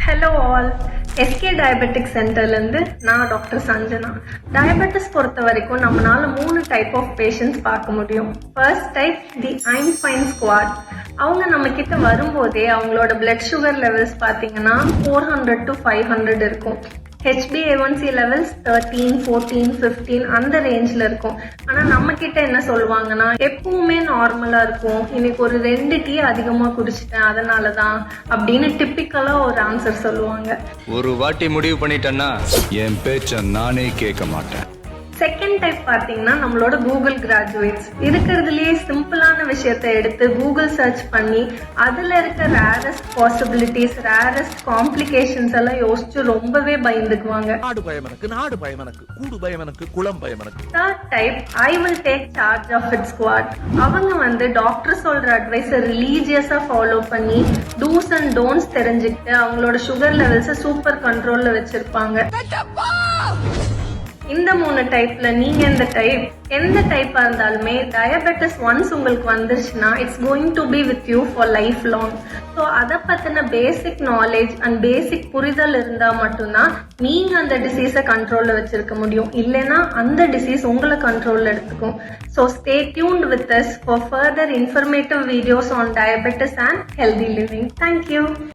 Hello all, SK diabetic சென்டர்லேருந்து நான் doctor Sanjana. Diabetes பொறுத்த வரைக்கும் நம்மளால 3 டைப் ஆஃப் பேஷண்ட்ஸ் பார்க்க முடியும். ஃபர்ஸ்ட் டைப் தி ஐன்ஃபைன் ஸ்குவாட். அவங்க நம்ம கிட்ட வரும்போதே அவங்களோட பிளட் சுகர் லெவல்ஸ் பார்த்தீங்கன்னா 400 to 500 இருக்கும். HbA1c லெவல்ஸ் 13, 14, 15 அந்த ரேஞ்சில் இருக்கும். ஆனால் நம்ம கிட்ட என்ன சொல்லுவாங்கன்னா, எப்பவுமே நார்மலாக இருக்கும், இன்னைக்கு ஒரு 2 டீ அதிகமாக குடிச்சிட்டேன் அதனால தான் அப்படின்னு டிப்பிக்கலாக ஒரு ஆன்சர் சொல்லுவாங்க. ஒரு வாட்டி முடிவு பண்ணிட்டேன்னா என் பேச்ச நானே கேட்க மாட்டேன். செகண்ட் டைப் பார்த்தீங்கன்னா நம்மளோட கூகுள் கிராஜுவேட்ஸ். இருக்கிறதுலேயே சிம்பிளான விஷயத்தை எடுத்து கூகுள் சர்ச் பண்ணி அதில் இருக்க ரேரஸ்ட் பாசிபிலிட்டிஸ், ரேரஸ்ட் காம்ப்ளிகேஷன்ஸ் எல்லாம் யோசிச்சு ரொம்பவே பயந்துக்குவாங்க. நாடு பயம் எனக்கு, நாடு பயம் எனக்கு, கூடு பயம் எனக்கு, குளம் பயம் எனக்கு. Third type I will take charge of it squad. அவங்க டாக்டர் சொல்ற அட்வைஸை ரிலீஜியஸா ஃபாலோ பண்ணி டூஸ் அண்ட் டோன்ட்ஸ் தெரிஞ்சுக்கிட்டு அவங்களோட சுகர் லெவல்ஸை சூப்பர் கண்ட்ரோல்ல வச்சிருப்பாங்க. இந்த 3 டைப்ல நீங்க எந்த டைப்பா இருந்தாலுமே டயபெட்டிஸ் ஒன்ஸ் உங்களுக்கு வந்துருச்சுன்னா it's going to be with you for life long. So அதை பத்தின பேசிக் நாலேஜ் அண்ட் பேசிக் புரிதல் இருந்தா மட்டும்தான் நீங்க அந்த டிசீஸை கண்ட்ரோல்ல வச்சிருக்க முடியும். இல்லைன்னா அந்த டிசீஸ் உங்களை கண்ட்ரோல்ல எடுத்துக்கும். So stay tuned with us for further informative videos on diabetes and healthy living. Thank you.